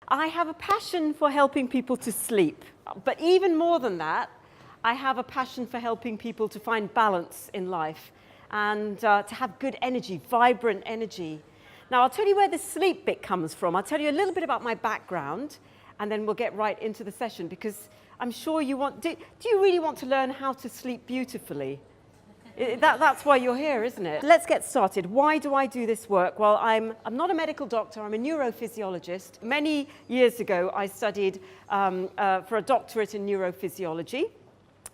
I have a passion for helping people to sleep, but even more than that, I have a passion for helping people to find balance in life and to have good energy, vibrant energy. Now, I'll tell you where the sleep bit comes from. I'll tell you a little bit about my background, and then we'll get right into the session, because I'm sure you want... Do you really want to learn how to sleep beautifully? That's why you're here, isn't it? Let's get started. Why do I do this work? Well, I'm not a medical doctor, I'm a neurophysiologist. Many years ago, I studied for a doctorate in neurophysiology,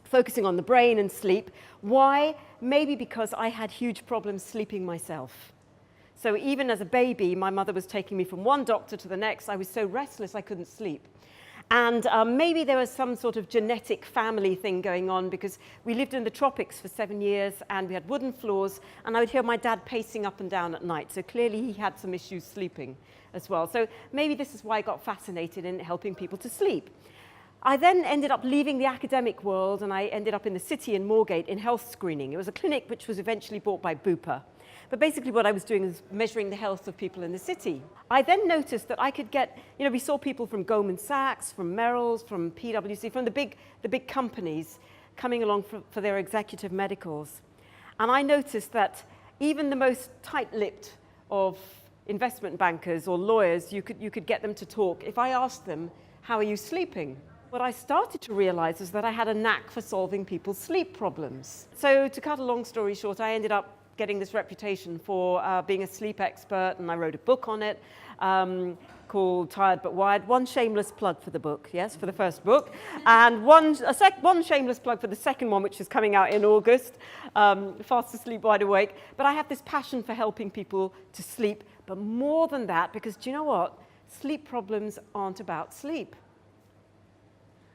focusing on the brain and sleep. Why? Maybe because I had huge problems sleeping myself. So even as a baby, my mother was taking me from one doctor to the next. I was so restless I couldn't sleep. And maybe there was some sort of genetic family thing going on, because we lived in the tropics for 7 years and we had wooden floors, and I would hear my dad pacing up and down at night. So clearly he had some issues sleeping as well. So maybe this is why I got fascinated in helping people to sleep. I then ended up leaving the academic world, and I ended up in the city in Moorgate in health screening. It was a clinic which was eventually bought by Bupa. But basically what I was doing was measuring the health of people in the city. I then noticed that I could get, we saw people from Goldman Sachs, from Merrill's, from PwC, from the big companies coming along for their executive medicals. And I noticed that even the most tight-lipped of investment bankers or lawyers, you could get them to talk. If I asked them, how are you sleeping? What I started to realize is that I had a knack for solving people's sleep problems. So to cut a long story short, I ended up getting this reputation for being a sleep expert, and I wrote a book on it called Tired But Wired. One shameless plug for the book, yes, for the first book, and one shameless plug for the second one, which is coming out in August, Fast Asleep, Wide Awake. But I have this passion for helping people to sleep, but more than that, because do you know what? Sleep problems aren't about sleep.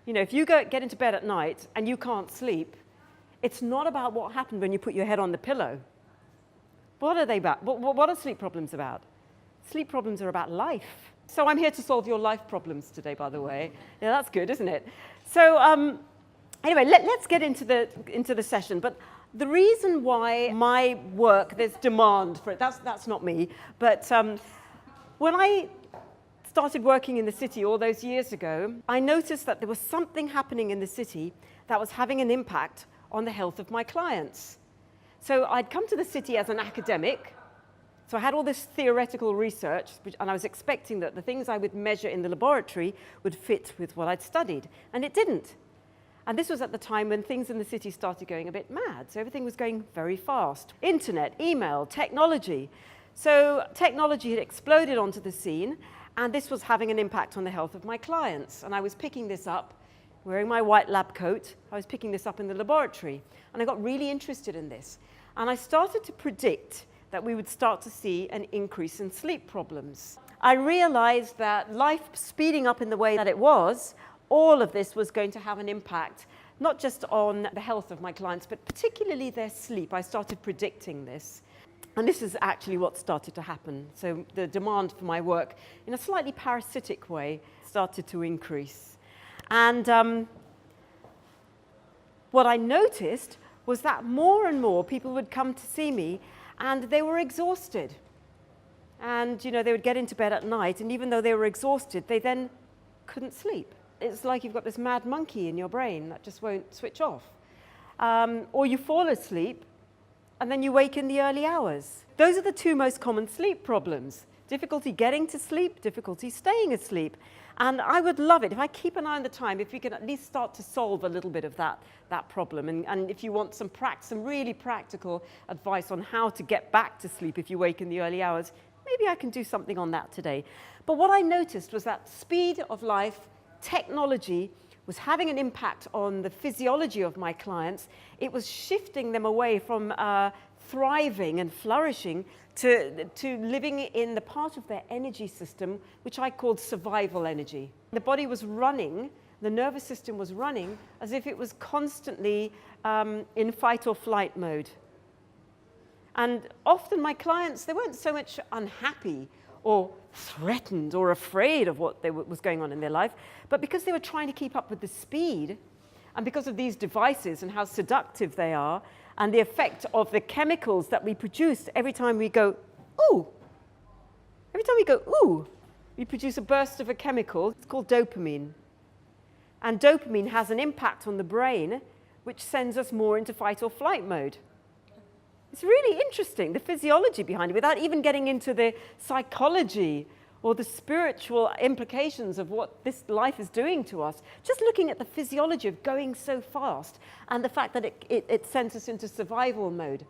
If you get into bed at night and you can't sleep, it's not about what happened when you put your head on the pillow. What are they about? What are sleep problems about? Sleep problems are about life. So I'm here to solve your life problems today, by the way. Yeah, that's good, isn't it? So anyway, let's get into the session. But the reason why my work, there's demand for it, that's not me. But when I started working in the city all those years ago, I noticed that there was something happening in the city that was having an impact on the health of my clients. So I'd come to the city as an academic, so I had all this theoretical research, and I was expecting that the things I would measure in the laboratory would fit with what I'd studied, and it didn't. And this was at the time when things in the city started going a bit mad, so everything was going very fast. Internet, email, technology. So technology had exploded onto the scene, and this was having an impact on the health of my clients. And I was picking this up, wearing my white lab coat, I was picking this up in the laboratory, and I got really interested in this. And I started to predict that we would start to see an increase in sleep problems. I realized that life speeding up in the way that it was, all of this was going to have an impact, not just on the health of my clients, but particularly their sleep. I started predicting this. And this is actually what started to happen. So the demand for my work, in a slightly parasitic way, started to increase. And what I noticed was that more and more people would come to see me, and they were exhausted. And they would get into bed at night, and even though they were exhausted, they then couldn't sleep. It's like you've got this mad monkey in your brain that just won't switch off. Or you fall asleep, and then you wake in the early hours. Those are the two most common sleep problems. Difficulty getting to sleep, difficulty staying asleep. And I would love it, if I keep an eye on the time, if we can at least start to solve a little bit of that problem. And if you want some really practical advice on how to get back to sleep if you wake in the early hours, maybe I can do something on that today. But what I noticed was that speed of life, technology, was having an impact on the physiology of my clients. It was shifting them away from thriving and flourishing to living in the part of their energy system, which I called survival energy. The body was running, the nervous system was running as if it was constantly in fight or flight mode. And often my clients, they weren't so much unhappy or threatened or afraid of what was going on in their life, but because they were trying to keep up with the speed, and because of these devices and how seductive they are, and the effect of the chemicals that we produce every time we go, ooh. Every time we go, ooh, we produce a burst of a chemical. It's called dopamine. And dopamine has an impact on the brain, which sends us more into fight or flight mode. It's really interesting, the physiology behind it, without even getting into the psychology or the spiritual implications of what this life is doing to us. Just looking at the physiology of going so fast and the fact that it sends us into survival mode.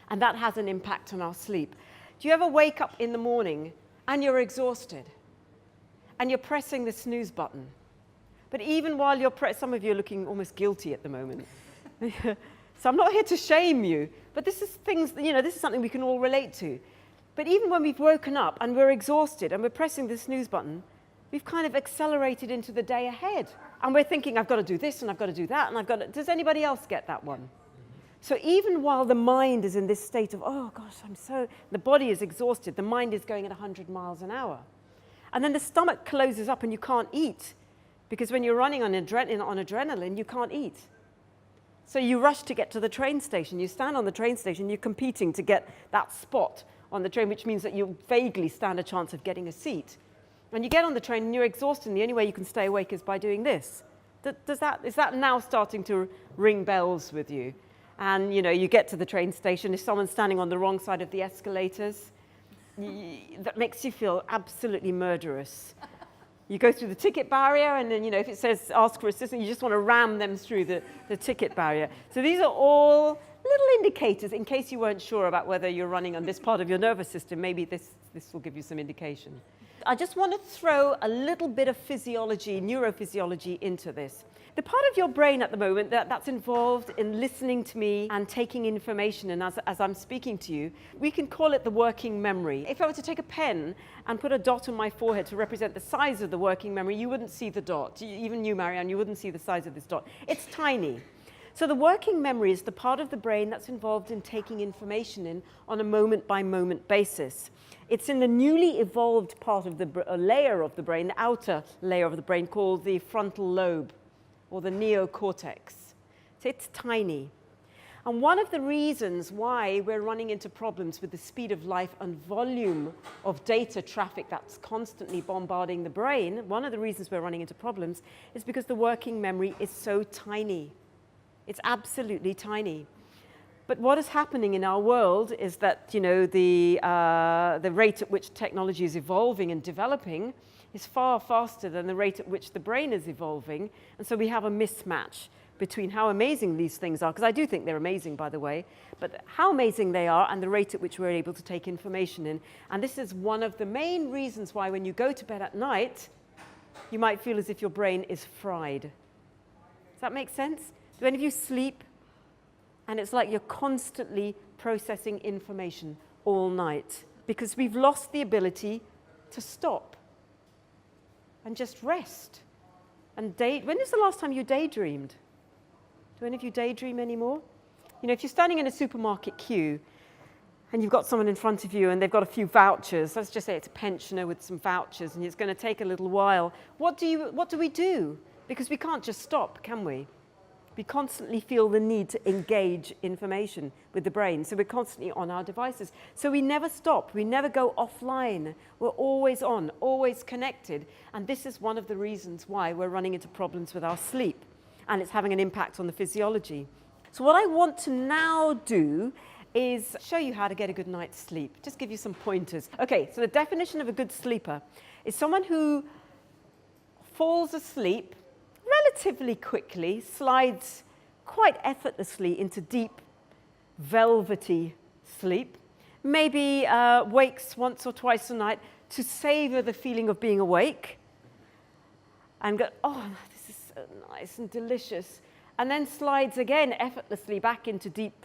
And that has an impact on our sleep. Do you ever wake up in the morning and you're exhausted and you're pressing the snooze button? But even while you're some of you are looking almost guilty at the moment. So I'm not here to shame you, but this is this is something we can all relate to. But even when we've woken up and we're exhausted and we're pressing the snooze button, we've kind of accelerated into the day ahead. And we're thinking, I've got to do this and I've got to do that and I've got to... Does anybody else get that one? So even while the mind is in this state of, oh gosh, the body is exhausted, the mind is going at 100 miles an hour. And then the stomach closes up and you can't eat, because when you're running on adrenaline, you can't eat. So you rush to get to the train station. You stand on the train station, you're competing to get that spot on the train, which means that you vaguely stand a chance of getting a seat. And you get on the train and you're exhausted, and the only way you can stay awake is by doing this. Is that now starting to ring bells with you? And you get to the train station, if someone's standing on the wrong side of the escalators, that makes you feel absolutely murderous. You go through the ticket barrier, and then if it says ask for assistance, you just want to ram them through the ticket barrier. So these are all little indicators, in case you weren't sure about whether you're running on this part of your nervous system. Maybe this will give you some indication. I just want to throw a little bit of physiology, neurophysiology into this. The part of your brain at the moment that's involved in listening to me and taking information, and as I'm speaking to you, we can call it the working memory. If I were to take a pen and put a dot on my forehead to represent the size of the working memory, you wouldn't see the dot. Even you, Marianne, you wouldn't see the size of this dot. It's tiny. So the working memory is the part of the brain that's involved in taking information in on a moment-by-moment basis. It's in the newly evolved part of the layer of the brain, the outer layer of the brain, called the frontal lobe, or the neocortex. So it's tiny. And one of the reasons why we're running into problems with the speed of life and volume of data traffic that's constantly bombarding the brain, one of the reasons we're running into problems is because the working memory is so tiny. It's absolutely tiny. But what is happening in our world is that the rate at which technology is evolving and developing is far faster than the rate at which the brain is evolving. And so we have a mismatch between how amazing these things are, because I do think they're amazing, by the way, but how amazing they are and the rate at which we're able to take information in. And this is one of the main reasons why when you go to bed at night, you might feel as if your brain is fried. Does that make sense? Do any of you sleep and it's like you're constantly processing information all night? Because we've lost the ability to stop and just rest. And when is the last time you daydreamed? Do any of you daydream anymore? If you're standing in a supermarket queue and you've got someone in front of you and they've got a few vouchers, let's just say it's a pensioner with some vouchers and it's going to take a little while, what do we do? Because we can't just stop, can we? We constantly feel the need to engage information with the brain, so we're constantly on our devices. So we never stop, we never go offline. We're always on, always connected, and this is one of the reasons why we're running into problems with our sleep, and it's having an impact on the physiology. So what I want to now do is show you how to get a good night's sleep, just give you some pointers. Okay, so the definition of a good sleeper is someone who falls asleep relatively quickly, slides quite effortlessly into deep, velvety sleep, maybe wakes once or twice a night to savor the feeling of being awake and go, oh, this is so nice and delicious, and then slides again effortlessly back into deep,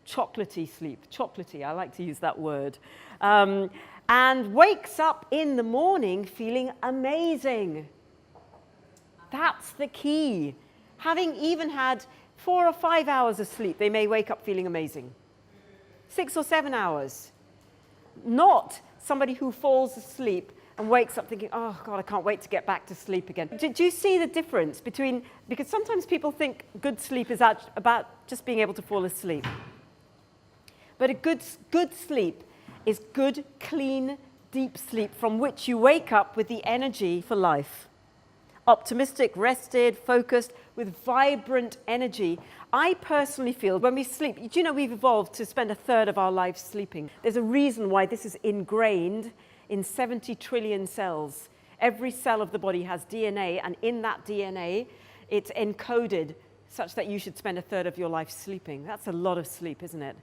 chocolatey sleep. Chocolatey, I like to use that word. And wakes up in the morning feeling amazing. That's the key. Having even had 4 or 5 hours of sleep, they may wake up feeling amazing. 6 or 7 hours. Not somebody who falls asleep and wakes up thinking, oh God, I can't wait to get back to sleep again. Do you see the difference between, because sometimes people think good sleep is about just being able to fall asleep. But a good sleep is good, clean, deep sleep from which you wake up with the energy for life. Optimistic, rested, focused, with vibrant energy. I personally feel when we sleep, do you know we've evolved to spend a third of our lives sleeping? There's a reason why this is ingrained in 70 trillion cells. Every cell of the body has DNA, and in that DNA, it's encoded such that you should spend a third of your life sleeping. That's a lot of sleep, isn't it?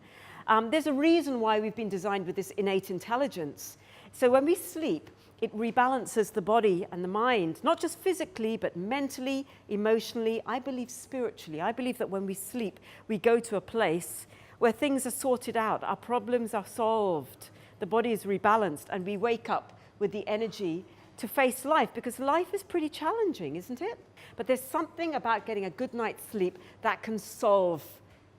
There's a reason why we've been designed with this innate intelligence. So when we sleep, it rebalances the body and the mind, not just physically, but mentally, emotionally, I believe spiritually. I believe that when we sleep, we go to a place where things are sorted out, our problems are solved, the body is rebalanced, and we wake up with the energy to face life, because life is pretty challenging, isn't it? But there's something about getting a good night's sleep that can solve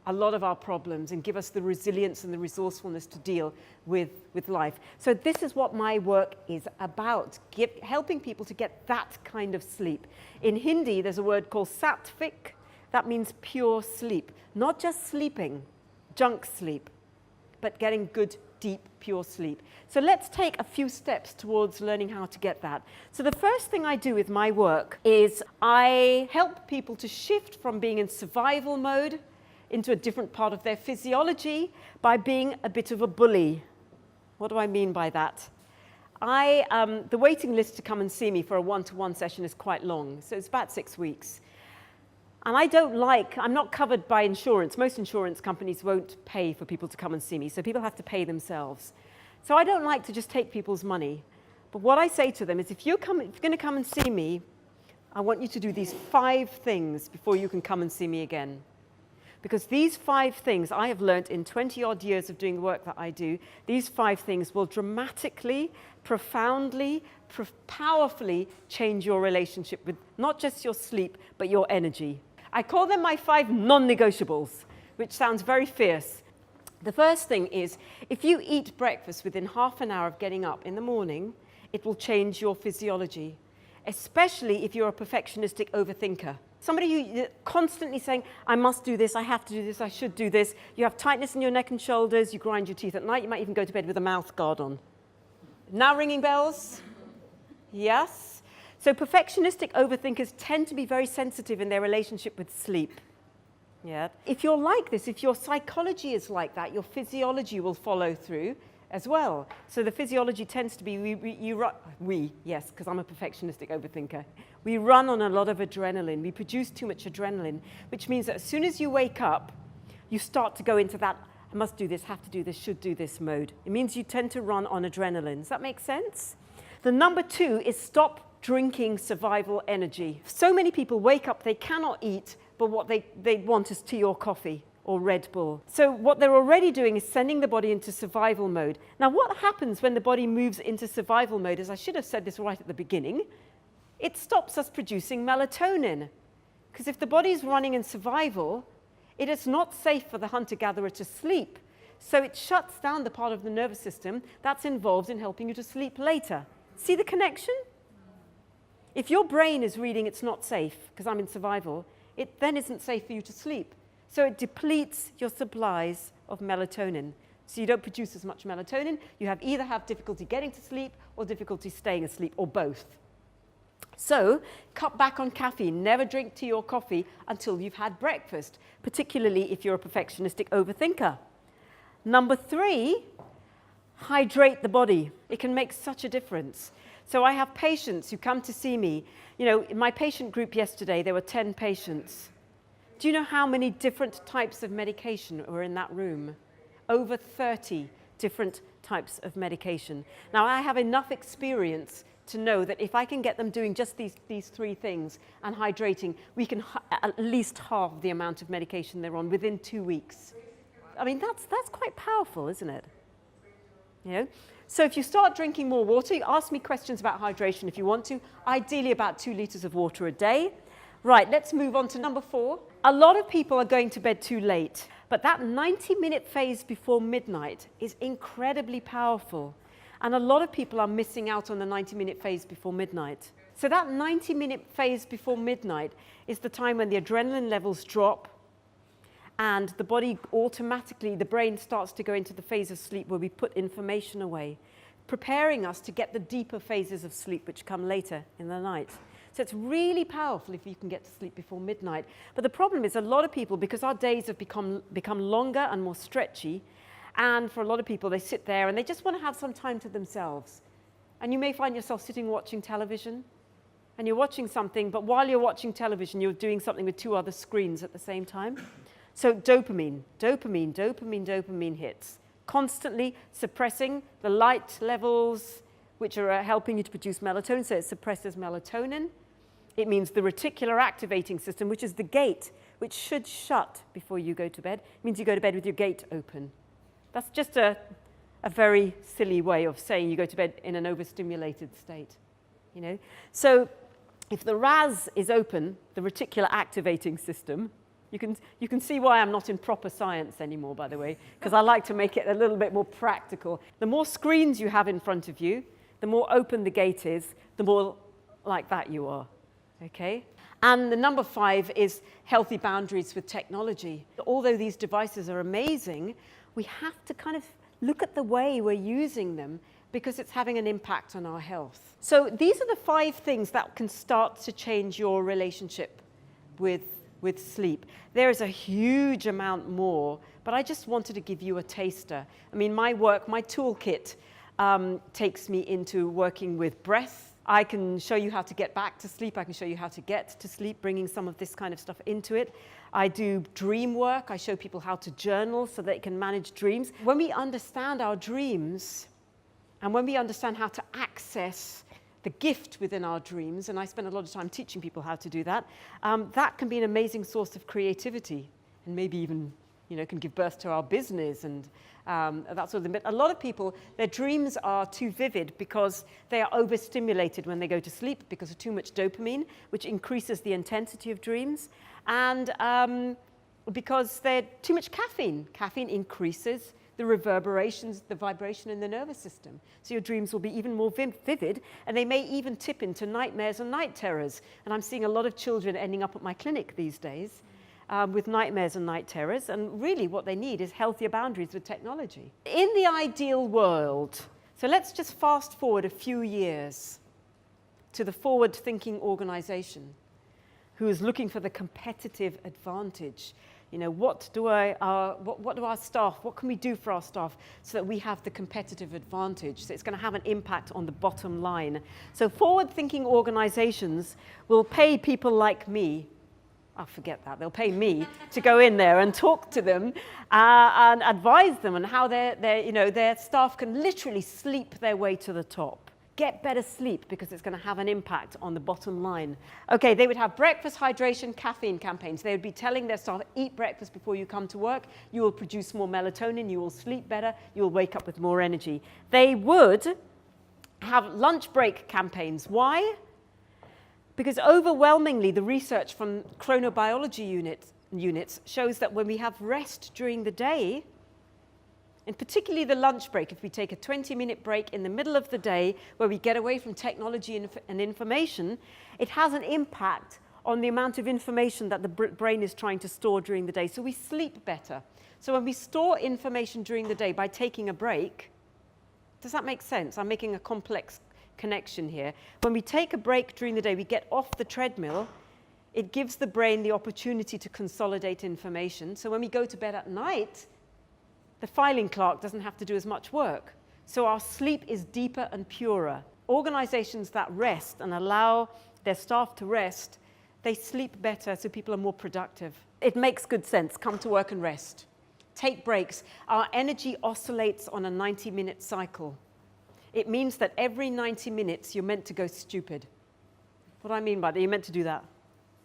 a lot of our problems and give us the resilience and the resourcefulness to deal with life. So this is what my work is about, helping people to get that kind of sleep. In Hindi, there's a word called sattvic. That means pure sleep. Not just sleeping, junk sleep, but getting good, deep, pure sleep. So let's take a few steps towards learning how to get that. So the first thing I do with my work is I help people to shift from being in survival mode into a different part of their physiology by being a bit of a bully. What do I mean by that? The waiting list to come and see me for a one-to-one session is quite long, so it's about 6 weeks. And I'm not covered by insurance. Most insurance companies won't pay for people to come and see me, so people have to pay themselves. So I don't like to just take people's money. But what I say to them is, if you're going to come and see me, I want you to do these 5 things before you can come and see me again. Because these 5 things I have learnt in 20-odd years of doing the work that I do, these 5 things will dramatically, profoundly, powerfully change your relationship with not just your sleep, but your energy. I call them my 5 non-negotiables, which sounds very fierce. The first thing is, if you eat breakfast within half an hour of getting up in the morning, it will change your physiology, especially if you're a perfectionistic overthinker. Somebody who constantly saying, I must do this, I have to do this, I should do this. You have tightness in your neck and shoulders, you grind your teeth at night, you might even go to bed with a mouth guard on. Now ringing bells? Yes? So perfectionistic overthinkers tend to be very sensitive in their relationship with sleep. Yeah. If you're like this, if your psychology is like that, your physiology will follow through as well. So the physiology tends to be, yes, because I'm a perfectionistic overthinker. We run on a lot of adrenaline. We produce too much adrenaline, which means that as soon as you wake up, you start to go into that, I must do this, have to do this, should do this mode. It means you tend to run on adrenaline. Does that make sense? The number 2 is stop drinking survival energy. So many people wake up, they cannot eat, but what they want is tea or coffee or Red Bull. So what they're already doing is sending the body into survival mode. Now, what happens when the body moves into survival mode, as I should have said this right at the beginning, it stops us producing melatonin. Because if the body's running in survival, it is not safe for the hunter-gatherer to sleep. So it shuts down the part of the nervous system that's involved in helping you to sleep later. See the connection? If your brain is reading it's not safe, because I'm in survival, it then isn't safe for you to sleep. So it depletes your supplies of melatonin. So you don't produce as much melatonin. You either have difficulty getting to sleep or difficulty staying asleep, or both. So cut back on caffeine. Never drink tea or coffee until you've had breakfast, particularly if you're a perfectionistic overthinker. Number 3, hydrate the body. It can make such a difference. So I have patients who come to see me. You know, in my patient group yesterday, there were 10 patients. Do you know how many different types of medication were in that room? Over 30 different types of medication. Now, I have enough experience to know that if I can get them doing just these 3 things and hydrating, we can at least halve the amount of medication they're on within 2 weeks. I mean, that's quite powerful, isn't it? You know? So if you start drinking more water, you ask me questions about hydration if you want to, ideally about 2 liters of water a day. Right, let's move on to number 4. A lot of people are going to bed too late, but that 90-minute phase before midnight is incredibly powerful. And a lot of people are missing out on the 90-minute phase before midnight. So that 90-minute phase before midnight is the time when the adrenaline levels drop and the body automatically, the brain starts to go into the phase of sleep where we put information away. preparing us to get the deeper phases of sleep which come later in the night. So it's really powerful if you can get to sleep before midnight. But the problem is a lot of people, because our days have become longer and more stretchy, and for a lot of people, they sit there and they just want to have some time to themselves. And you may find yourself sitting watching television, and you're watching something, but while you're watching television, you're doing something with 2 other screens at the same time. So dopamine hits, constantly suppressing the light levels, which are helping you to produce melatonin, so it suppresses melatonin. It means the reticular activating system, which is the gate, which should shut before you go to bed. It means you go to bed with your gate open. That's just a very silly way of saying you go to bed in an overstimulated state, you know. So if the RAS is open, the reticular activating system, you can see why I'm not in proper science anymore, by the way, because I like to make it a little bit more practical. The more screens you have in front of you, the more open the gate is, the more like that you are, okay? And the number 5 is healthy boundaries with technology. Although these devices are amazing, we have to kind of look at the way we're using them because it's having an impact on our health. So these are the 5 things that can start to change your relationship with sleep. There is a huge amount more, but I just wanted to give you a taster. I mean, my toolkit takes me into working with breath. I can show you how to get back to sleep. I can show you how to get to sleep, bringing some of this kind of stuff into it. I do dream work. I show people how to journal so they can manage dreams. When we understand our dreams, and when we understand how to access the gift within our dreams, and I spend a lot of time teaching people how to do that, that can be an amazing source of creativity, and maybe even, you know, can give birth to our business and that sort of thing. But a lot of people, their dreams are too vivid because they are overstimulated when they go to sleep because of too much dopamine, which increases the intensity of dreams, and because they're too much caffeine. Caffeine increases the reverberations, the vibration in the nervous system. So your dreams will be even more vivid, and they may even tip into nightmares and night terrors. And I'm seeing a lot of children ending up at my clinic these days with nightmares and night terrors, and really what they need is healthier boundaries with technology. In the ideal world, so let's just fast forward a few years to the forward-thinking organization who is looking for the competitive advantage. You know, what do our staff, what can we do for our staff so that we have the competitive advantage? So it's going to have an impact on the bottom line. So forward-thinking organizations will pay people like me, I'll forget that, they'll pay me to go in there and talk to them and advise them on how their staff can literally sleep their way to the top. Get better sleep because it's going to have an impact on the bottom line. Okay, they would have breakfast, hydration, caffeine campaigns. They would be telling their staff, eat breakfast before you come to work. You will produce more melatonin. You will sleep better. You will wake up with more energy. They would have lunch break campaigns. Why? Because overwhelmingly, the research from chronobiology units shows that when we have rest during the day, and particularly the lunch break, if we take a 20-minute break in the middle of the day where we get away from technology and information, it has an impact on the amount of information that the brain is trying to store during the day. So we sleep better. So when we store information during the day by taking a break, does that make sense? I'm making a complex connection here. When we take a break during the day, we get off the treadmill, it gives the brain the opportunity to consolidate information. So when we go to bed at night, the filing clerk doesn't have to do as much work. So our sleep is deeper and purer. Organizations that rest and allow their staff to rest, they sleep better, so people are more productive. It makes good sense. Come to work and rest. Take breaks. Our energy oscillates on a 90-minute cycle. It means that every 90 minutes, you're meant to go stupid. What do I mean by that? You're meant to do that.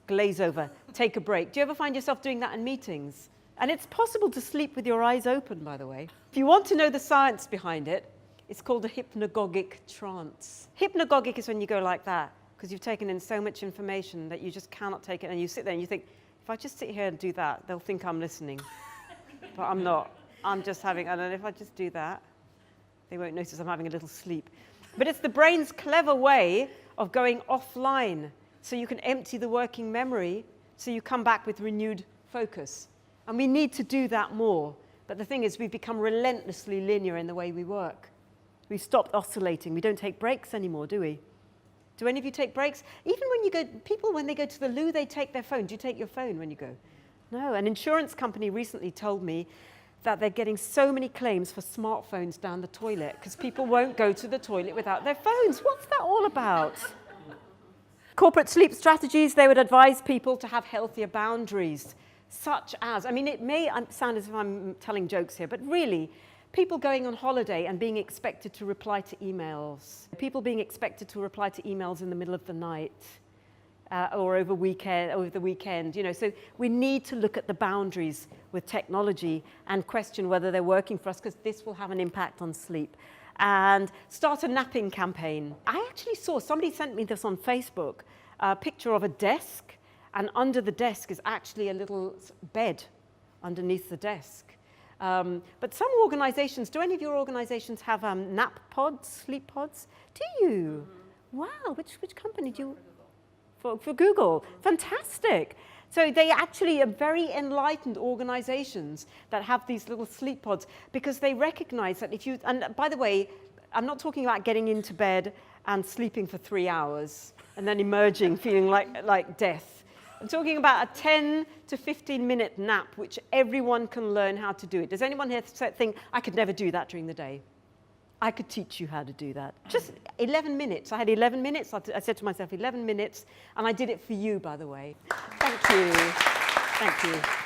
Glaze over. Take a break. Do you ever find yourself doing that in meetings? And it's possible to sleep with your eyes open, by the way. If you want to know the science behind it, it's called a hypnagogic trance. Hypnagogic is when you go like that, because you've taken in so much information that you just cannot take it, and you sit there and you think, if I just sit here and do that, they'll think I'm listening. But I'm not. I'm just having, I don't know, if I just do that, they won't notice I'm having a little sleep. But it's the brain's clever way of going offline, so you can empty the working memory, so you come back with renewed focus. And we need to do that more. But the thing is, we've become relentlessly linear in the way we work. We've stopped oscillating. We don't take breaks anymore, do we? Do any of you take breaks? Even when you go, people when they go to the loo, they take their phone. Do you take your phone when you go? No. An insurance company recently told me that they're getting so many claims for smartphones down the toilet because people won't go to the toilet without their phones. What's that all about? Corporate sleep strategies, they would advise people to have healthier boundaries, such as, I mean, it may sound as if I'm telling jokes here, but really, people going on holiday and being expected to reply to emails, people being expected to reply to emails in the middle of the night, or over the weekend, you know, so we need to look at the boundaries with technology and question whether they're working for us, because this will have an impact on sleep. And start a napping campaign. I actually saw, somebody sent me this on Facebook, a picture of a desk, and under the desk is actually a little bed underneath the desk. But some organizations, do any of your organizations have nap pods, sleep pods? Do you? Wow, which company do you? For Google, fantastic. So they actually are very enlightened organizations that have these little sleep pods because they recognize that if you, and by the way, I'm not talking about getting into bed and sleeping for 3 hours and then emerging feeling like death. I'm talking about a 10 to 15 minute nap, which everyone can learn how to do it. Does anyone here think, I could never do that during the day? I could teach you how to do that. Just 11 minutes. I had 11 minutes. I said to myself, 11 minutes. And I did it for you, by the way. Thank you. Thank you.